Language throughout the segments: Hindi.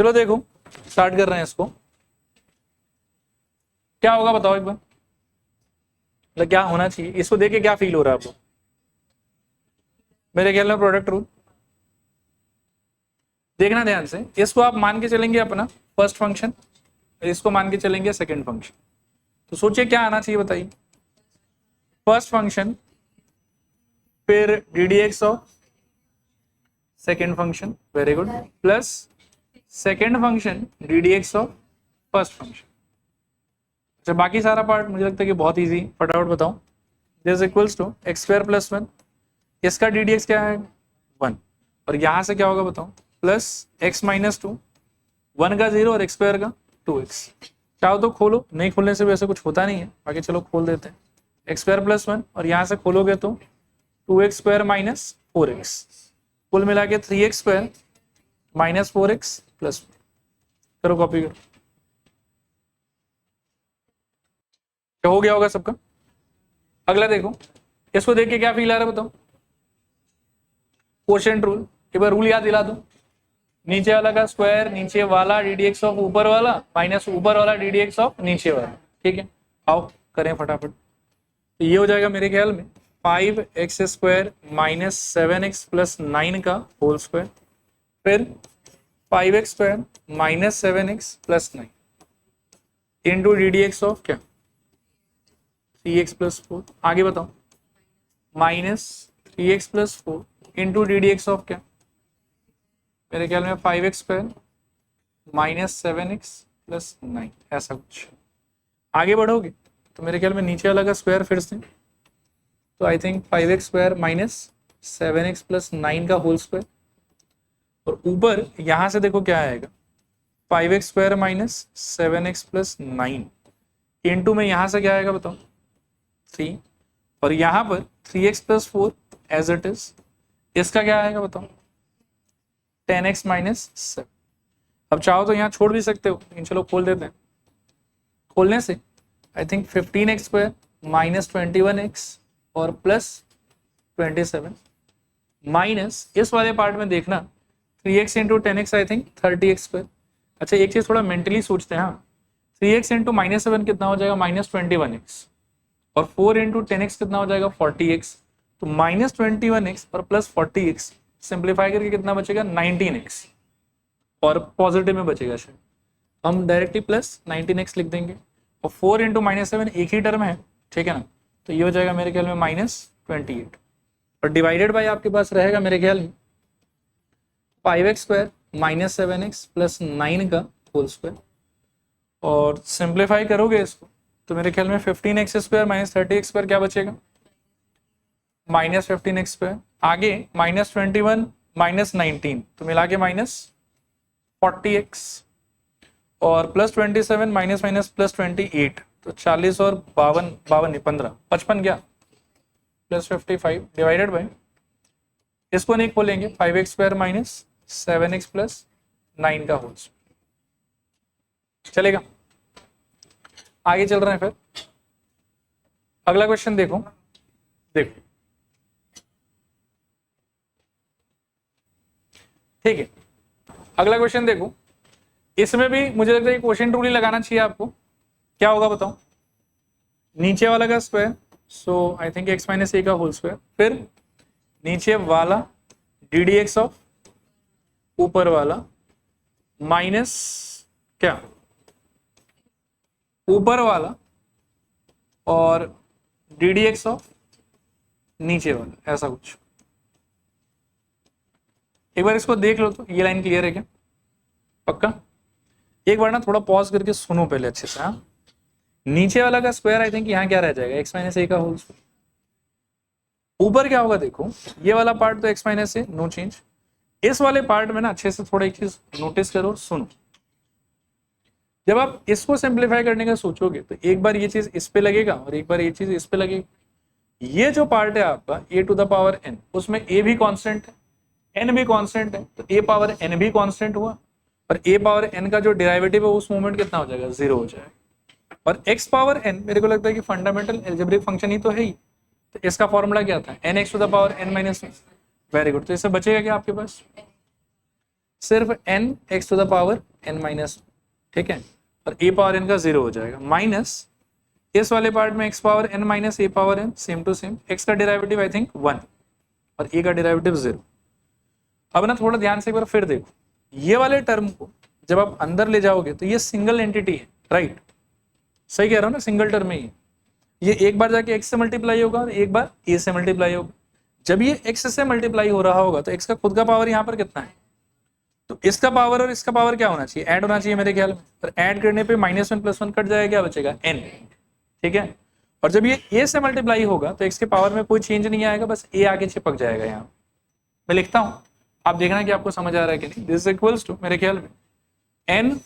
चलो देखो स्टार्ट कर रहे हैं इसको। क्या होगा बताओ एक बार, मतलब क्या होना चाहिए, इसको देख के क्या फील हो रहा है आपको? मेरे ख्याल में प्रोडक्ट रूल देखना ध्यान से। इसको आप मान के चलेंगे अपना फर्स्ट फंक्शन, इसको मान के चलेंगे सेकंड फंक्शन। तो सोचिए क्या आना चाहिए बताइए। फर्स्ट फंक्शन फिर D D x of second function, very good, plus second function D D x of first function. अच्छा बाकी सारा पार्ट मुझे लगता है कि बहुत इजी, फटाफट बताओ। This equals to x square plus 1, इसका डी डी एक्स क्या है 1, और यहां से क्या होगा बताओ, प्लस एक्स माइनस 2, 1 का 0 और एक्स स्क्वायर का 2x। चाहो तो खोलो, नहीं खोलने से भी ऐसे कुछ होता नहीं है, बाकी चलो खोल देते हैं। एक्स स्क्वायर प्लस 1 और यहां से खोलोगे तो 2x स्क्वायर माइनस 4x, कुल मिला के 3x square minus 4x plus 4। करो कॉपी करो, क्या हो गया होगा सबका। अगला देखो, इसको देख के क्या फील आ रहा है बताओ। कोशेंट रूल, एक बार रूल याद दिला दो। नीचे वाला का स्क्वायर नीचे वाला डी डी एक्स ऑफ ऊपर वाला माइनस ऊपर वाला डी डी एक्स ऑफ नीचे वाला, ठीक है। आओ करें फटाफट। तो ये हो जाएगा मेरे ख्याल में 5x square minus 7x plus 9 का होल स्क्वायर, फिर 5x square minus 7x plus 9 into D D x of क्या 3x प्लस 4। आगे बताओ, minus 3x plus 4 into D D x of क्या, मेरे ख्याल में 5x square minus 7x plus 9, ऐसा कुछ। आगे बढ़ोगे तो मेरे ख्याल में नीचे वाला का स्क्वायर फिर से, तो I think 5x square minus 7x plus 9 का होल स्क्वायर, और ऊपर यहां से देखो क्या आएगा 5x square minus 7x plus 9 into में यहां से क्या आएगा बताओ 3, और यहां पर 3x plus 4 as it is, इसका क्या आएगा बताओ 10x माइनस 7। अब चाहो तो यहाँ छोड़ भी सकते हो, लेकिन चलो खोल देते हैं। खोलने से I think 15x square minus 21x और प्लस 27 माइनस इस वाले पार्ट में देखना 3x into 10x I think 30x square. अच्छा एक चीज थोड़ा मेंटली सोचते हैं, हाँ 3x इंटू माइनस 7 कितना हो जाएगा माइनस 21x, और 4 इंटू 10x कितना हो जाएगा 40x, तो माइनस 21x और प्लस 40x सिंप्लीफाई करके कितना बचेगा 19x, और पॉजिटिव में बचेगा शायद, हम डायरेक्टली प्लस 19x लिख देंगे, और 4 इंटू माइनस 7 एक ही टर्म है, ठीक है ना, तो ये हो जाएगा मेरे ख्याल में माइनस 28, और डिवाइडेड बाय आपके पास रहेगा मेरे ख्याल में 5x square minus 7x plus 9 का होल स्क्वायर, और सिंप्लीफाई करोगे इसको तो मेरे ख्याल में 15x square minus 30x square क्या बचेगा माइनस 15x स्क्वायर, आगे माइनस 21 माइनस 19 तो मिला के माइनस 40x, और प्लस 27 माइनस माइनस प्लस 28 तो 40 और 52 55 क्या प्लस 55 डिवाइडेड बाय, इसको नहीं खोलेंगे 5x square minus 7x plus 9 का होल चलेगा। आगे चल रहे हैं फिर, अगला क्वेश्चन देखो, देखो ठीक है, अगला क्वेश्चन देखो, इसमें भी मुझे लगता है क्वोशिएंट रूल ही लगाना चाहिए आपको। क्या होगा बताओ, नीचे वाला का square, so I think x minus A का होल स्क्वायर, फिर नीचे वाला डी डी एक्स ऑफ ऊपर वाला माइनस क्या ऊपर वाला और डी डी एक्स ऑफ नीचे वाला, ऐसा कुछ। एक बार इसको देख लो तो ये लाइन क्लियर है क्या, पक्का? एक बार ना थोड़ा पॉज करके सुनो पहले अच्छे से। हाँ, नीचे वाला का स्क्वायर आई थिंक यहाँ क्या रह जाएगा x माइनस ए का होल स्क्वायर, ऊपर क्या होगा देखो ये वाला पार्ट तो x माइनस ए नो चेंज। इस वाले पार्ट में ना अच्छे से थोड़ा एक चीज नोटिस करो, सुनो। जब आप इसको सिंप्लीफाई करने का सोचोगे तो एक बार ये चीज इस पे लगेगा और एक बार ये चीज इस पे लगेगी। ये जो पार्ट है आपका a to the power n, उसमें a भी कांस्टेंट है n भी कांस्टेंट है, तो a पावर n भी कांस्टेंट हुआ, और a पावर n का जो डेरिवेटिव है उस मोमेंट कितना हो जाएगा 0 हो जाएगा। और x पावर n मेरे को लगता है कि फंडामेंटल एल्जेब्रिक फंक्शन ही तो है ही, तो इसका फॉर्मूला क्या था nx to the power n minus. Very good, तो इससे बचेगा क्या आपके पास सिर्फ n x to the power n minus, ठीक है, और a पावर n का 0 हो जाएगा, माइनस इस वाले पार्ट में x power n minus a power n, same to same, x का डेरिवेटिव आई थिंक 1 और a का डेरिवेटिव 0। अब ना थोड़ा ध्यान से एक बार फिर देखो, ये वाले टर्म को जब आप अंदर ले जाओगे तो ये सिंगल एंटिटी है, राइट, सही कह रहा हूँ ना, सिंगल टर्म में ही ये एक बार जाके x से मल्टीप्लाई होगा और एक बार a से मल्टीप्लाई होगा। जब ये x से मल्टीप्लाई हो रहा होगा तो x का खुद का पावर यहाँ पर कितना है, तो इसका पावर और इसका पावर क्या होना चाहिए, ऐड होना चाहिए मेरे ख्याल में, और ऐड करने पे -1 + 1 कट जाएगा, क्या बचेगा n, ठीक है। और जब ये a से मल्टीप्लाई होगा तो x के पावर में कोई चेंज नहीं आएगा, बस a आगे चिपक जाएगा। यहाँ मैं लिखता हूं, आप देखना कि आपको समझ आ रहा है कि नहीं। दिस इक्वल्स टू मेरे ख्याल में n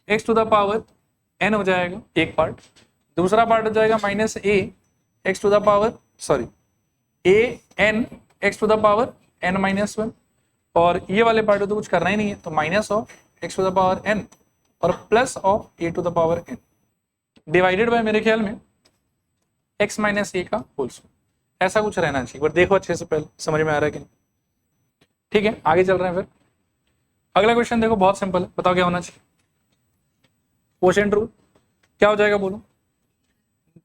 x to the power n हो जाएगा एक पार्ट, दूसरा पार्ट हो जाएगा -a x to the power a n x to the power n-1, और ये वाले पार्ट तो कुछ करना ही नहीं है, तो minus of x to the power n और plus of a to the power n divided by मेरे ख्याल में x माइनस a का होल स्क्वायर, ऐसा कुछ रहना चाहिए। बट देखो अच्छे से, पहले समझ में आ रहा है कि नहीं, ठीक है। आगे चल रहे हैं फिर, अगला क्वेश्चन देखो, बहुत सिंपल है, बताओ क्या होना चाहिए। क्वोशिएंट रूल क्या हो जाएगा बोलो,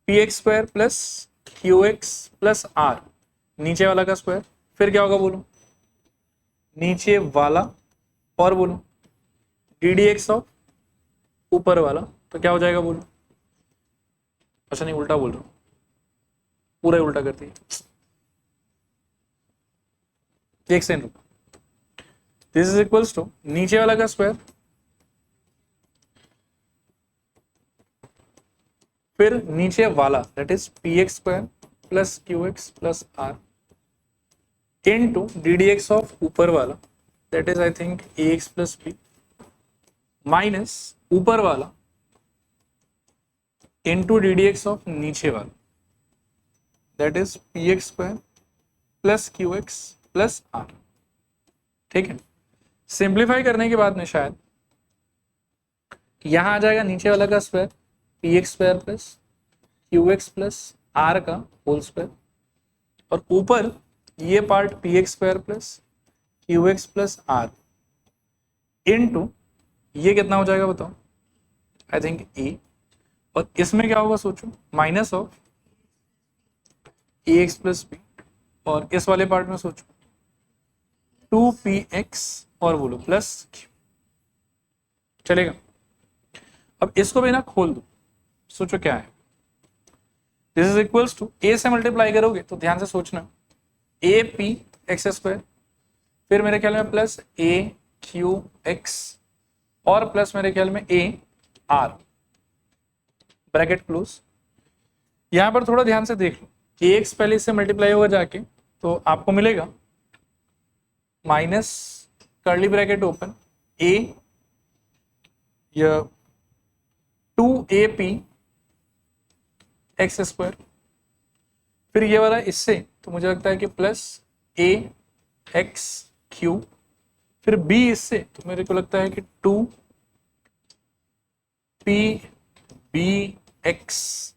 px² plus qx plus r, नीचे वाला का स्क्वायर, फिर क्या होगा बोलो, नीचे वाला और बोलो ddx ऑफ ऊपर वाला, तो क्या हो जाएगा बोलो, अच्छा नहीं उल्टा बोल रहा हूं, पूरा ही उल्टा करती है, एक सेकंड रुको, दिस इज इक्वल्स टू नीचे वाला का स्क्वायर, फिर नीचे वाला that is px² plus qx plus r into ddx of ऊपर वाला that is I think ax plus b minus ऊपर वाला इनटू ddx ऑफ नीचे वाला that is px² plus qx plus r, ठीक है। सिंप्लीफाई करने के बाद में शायद यहां आ जाएगा नीचे वाला का square px² plus qx plus r का होल स्क्वायर, और ऊपर ये part px² plus qx plus r into ये कितना हो जाएगा बताओ, आई थिंक a, और इसमें क्या होगा सोचो, minus of ax plus b, और इस वाले पार्ट में सोचो 2px और बोलो प्लस q, चलेगा। अब इसको भी ना खोल दो, सोचो क्या है, this is equals to a से मल्टीप्लाई करोगे तो ध्यान से सोचना apx², फिर मेरे ख्याल में प्लस aqx और प्लस मेरे ख्याल में ar, ब्रैकेट क्लोज। यहां पर थोड़ा ध्यान से देख लो, ax पहले इससे मल्टीप्लाई होगा जाके, तो आपको मिलेगा minus curly bracket open a या 2ap x², फिर ये वाला इससे, तो मुझे लगता है कि प्लस ax3, फिर b इससे, तो मेरे को लगता है कि 2pbx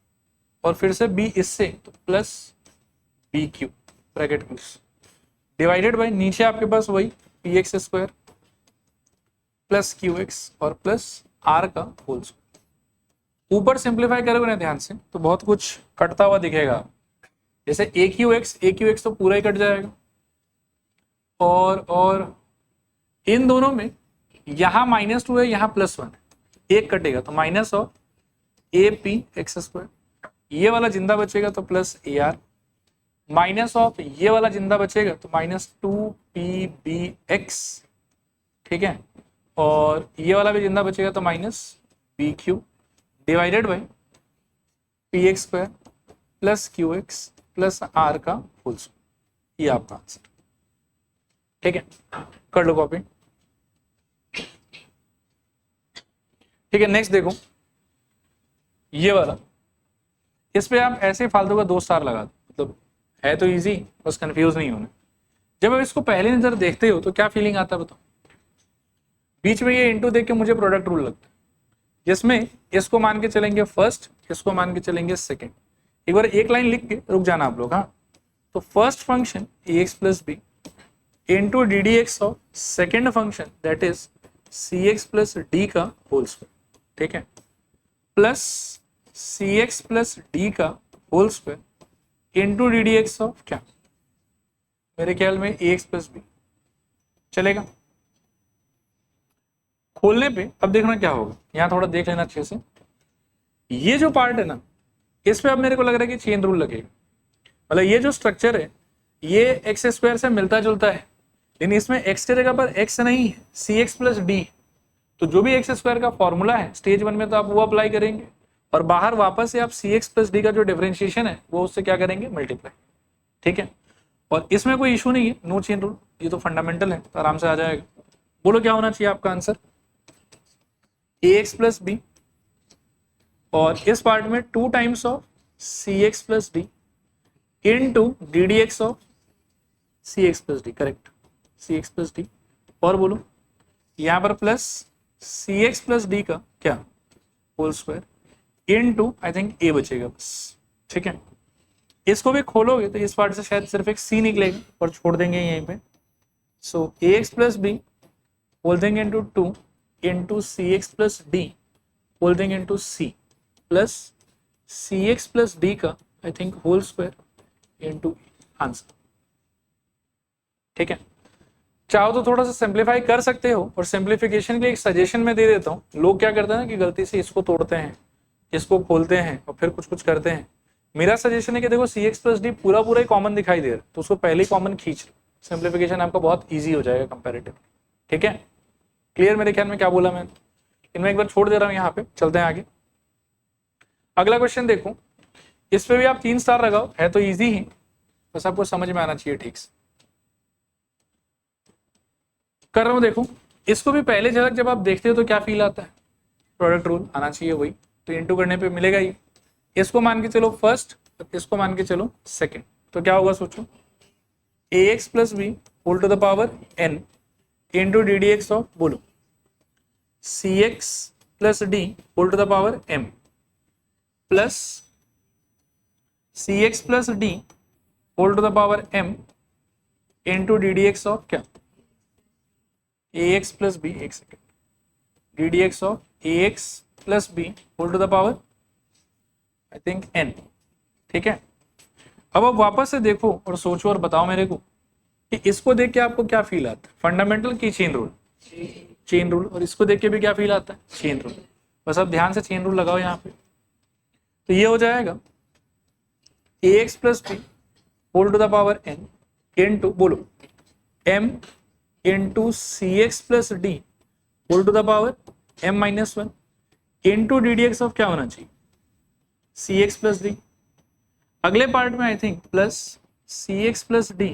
और फिर से b इससे, तो plus bq bracket close divided by नीचे आपके पास वही px² प्लस qx और प्लस r का होल स्क्वायर। ऊपर सिंप्लीफाई करोगे ना ध्यान से तो बहुत कुछ कटता हुआ दिखेगा, जैसे aqx तो पूरा ही कट जाएगा, और इन दोनों में यहाँ -2 है, यहाँ +1 एक कटेगा, तो माइनस ऑफ apx², ये वाला जिंदा बचेगा तो प्लस ar, माइनस ऑफ ये वाला जिंदा बचेगा तो -2pbx, ठीक है, और ये वाला भी जिंदा बचेगा तो -bq divided by px² plus qx plus r का होल स्क्वायर, ये आपका आंसर, ठीक है। कर लो कॉपी, ठीक है। नेक्स्ट देखो ये वाला, इस पे आप ऐसे फालतू का 2 स्टार लगा दो, मतलब है तो इजी, बस कंफ्यूज नहीं होना। जब आप इसको पहली नजर देखते हो तो क्या फीलिंग आता है बताओ, बीच में ये इनटू देख के मुझे प्रोडक्ट रूल लगता है, जिसमें इसको मान के चलेंगे फर्स्ट, इसको मान के चलेंगे सेकंड। एक बार एक लाइन लिख के रुक जाना आप लोग, हाँ। तो first function ax plus b into D D x of second function that is c x plus D का होल स्क्वायर, ठीक है, प्लस सी एक्स प्लस डी का whole square into D D x of क्या, मेरे ख्याल में ए एक्स प्लस बी, चलेगा। खोलने पे अब देखना क्या होगा, यहां थोड़ा देख लेना अच्छे से। ये जो पार्ट है ना, इस पे अब मेरे को लग रहा है कि चेन रूल लगेगा, मतलब ये जो स्ट्रक्चर है ये एक्स स्क्वायर से मिलता जुलता है, लेकिन इसमें एक्स की जगह पर एक्स नहीं है, सी एक्स प्लस डी। तो जो भी एक्स स्क्वायर का फॉर्मूला है स्टेज 1 में तो आप वो अप्लाई करेंगे, और बाहर वापस से आप सी एक्स प्लस डी का जो डिफरेंशिएशन है वो उससे क्या करेंगे, मल्टीप्लाई, ठीक है। और इसमें कोई इशू नहीं है, नो चेन रूल, ये तो फंडामेंटल है, तो आराम से आ जाएगा। बोलो क्या होना चाहिए आपका answer, A x plus B, और इस पार्ट में 2 times of C x plus D into D D x of C x plus D, correct, C x plus D. और बोलो यहां पर प्लस सी एक्स प्लस डी का क्या, whole square into I think A बचेगा बस, ठीक है। इसको भी खोलोगे तो इस पार्ट से शायद सिर्फ एक सी निकलेगा और छोड़ देंगे यहीं पे। So A x plus B whole thing into 2 into C x plus D whole thing into C plus C x plus D का I think whole square into answer, ठीक है। चाहो तो थोड़ा सा सिंप्लीफाई कर सकते हो, और सिंप्लीफिकेशन के लिए एक सजेशन मैं दे देता हूँ। लोग क्या करते हैं ना कि गलती से इसको तोड़ते हैं, इसको खोलते हैं और फिर कुछ कुछ करते हैं। मेरा सजेशन है कि देखो सी एक्स प्लस डी पूरा पूरा ही कॉमन दिखाई दे रहा है, तो उसको पहले ही कॉमन खींच लो, सिंप्लीफिकेशन आपका बहुत ईजी हो जाएगा कंपेरेटिव, ठीक है। क्लियर मेरे ख्याल में क्या बोला मैंने, इनमें एक बार छोड़ दे रहा हूँ, यहाँ पे चलते हैं आगे। अगला क्वेश्चन देखो, इस पे भी आप 3 स्टार लगाओ, है तो इजी ही, बस आपको समझ में आना चाहिए ठीक से। कर रहा हूं देखो, इसको भी पहले झलक जब आप देखते हो तो क्या फील आता है, प्रोडक्ट रूल आना चाहिए वही, तो इंटू करने पे मिलेगा ही। इसको मान के चलो फर्स्ट, इसको मान के चलो सेकंड, तो क्या होगा सोचो, A x plus B whole to the power N into D D x of, बोलो C x plus D whole to the power M plus C x plus D whole to the power M into D D x of क्या, ए एक्स प्लस बी, एक second, D D x of A x plus B whole to the power I think N, ठीक है। अब आप वापस से देखो और सोचो और बताओ मेरे को कि इसको देख के आपको क्या फील आता है, फंडामेंटल की चेन रूल, चेन रूल, और इसको देख के भी क्या फील आता है, चेन रूल। बस अब ध्यान से चेन रूल लगाओ यहाँ पे, तो ये हो जाएगा A x plus B whole to the power N into, बोलो M into C x plus D whole to the power M minus 1 into D D x of क्या होना चाहिए, सी एक्स प्लस डी। अगले पार्ट में I think plus C x plus D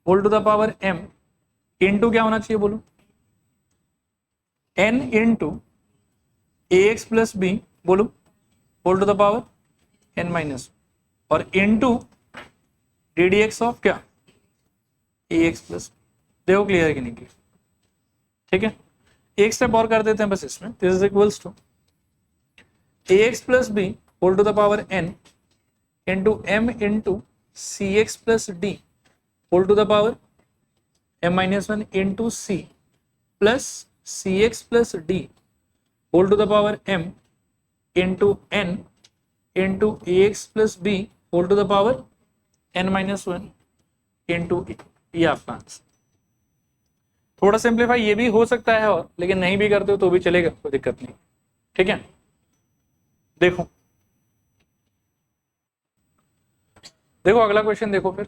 whole to the power M into क्या होना चाहिए, बोलो एन इंटू ए एक्स प्लस बी, बोलो whole to the power n minus, और into D D x of क्या, ए एक्स प्लस। देखो क्लियर है कि नहीं क्लियर, ठीक है। एक स्टेप और कर देते हैं बस इसमें, this is equals to a x plus B whole to the power N into m into C x plus D whole to the power M minus 1 into C plus C x plus D whole to the power M into n into A x plus B whole to the power n minus 1 into, ये आपका आंसर। थोड़ा सिंप्लीफाई ये भी हो सकता है, और लेकिन नहीं भी करते हो तो भी चलेगा, कोई दिक्कत नहीं, ठीक है। देखो देखो अगला क्वेश्चन देखो फिर।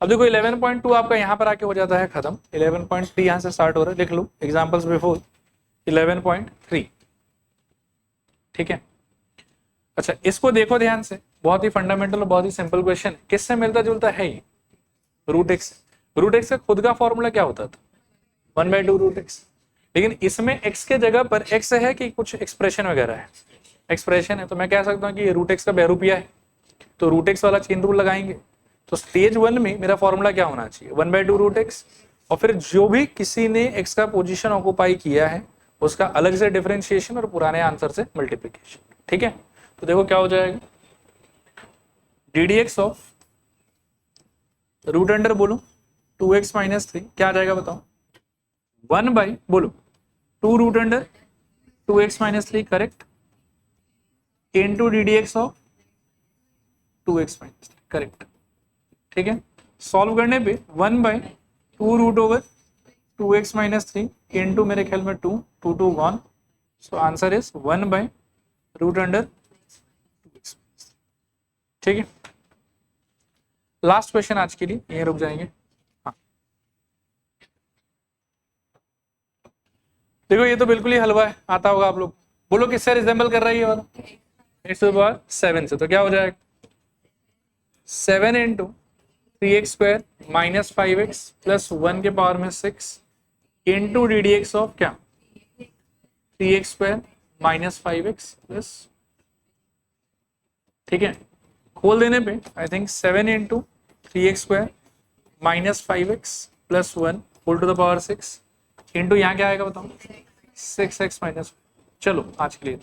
अब देखो 11.2 आपका यहां पर आके हो जाता है खत्म, 11.3 यहां से स्टार्ट हो रहा है, लिख लो एग्जांपल्स बिफोर 11.3, ठीक है। अच्छा इसको देखो ध्यान से, बहुत ही फंडामेंटल और बहुत ही सिंपल क्वेश्चन है। किससे मिलता जुलता है ये, रूट एक्स। रूट एक्स का खुद का फॉर्मूला क्या होता था, 1/2 रूट एक्स, लेकिन इसमें एक्स के जगह पर एक्स है कि कुछ एक्सप्रेशन वगैरह है, एक्सप्रेशन है, तो मैं कह सकता हूँ कि ये रूट एक्स का बहुरूपिया है, तो रूट एक्स वाला चेन रूल लगाएंगे। तो स्टेज 1 में मेरा फॉर्मूला क्या होना चाहिए, 1/2 रूट एक्स, और फिर जो भी किसी ने एक्स का पोजीशन ऑक्यूपाई किया है उसका अलग से डिफरेंशिएशन और पुराने आंसर से मल्टीप्लीकेशन, ठीक है। तो देखो क्या हो जाएगा, d D x of root under, बोलो 2x माइनस 3 क्या आ जाएगा बताओ, 1 बाई बोलो 2 root under 2x minus 3 correct, into d D x of 2x minus 3 correct. ठीक है, सॉल्व करने पे 1 by 2 root over 2x minus 3 into मेरे ख्याल में 2 2 2 1, so answer is 1 by root under 2x। ठीक है, लास्ट क्वेश्चन आज के लिए यहीं रुक जाएंगे। हाँ देखो ये तो बिल्कुल ही हलवा है, आता होगा आप लोग, बोलो किससे रिजेंबल कर रहा है ये वाला, एक्स टू द पावर 7 से, तो क्या हो जाएगा 7 into 3x square minus 5x plus 1 के पावर में 6 into D D x of क्या 3x square minus 5x plus, ठीक है, खोल देने पे I think 7 into 3x square minus 5x plus 1 whole to the power 6 into यहाँ क्या आएगा बताओ 6x माइनस। चलो आज के लिए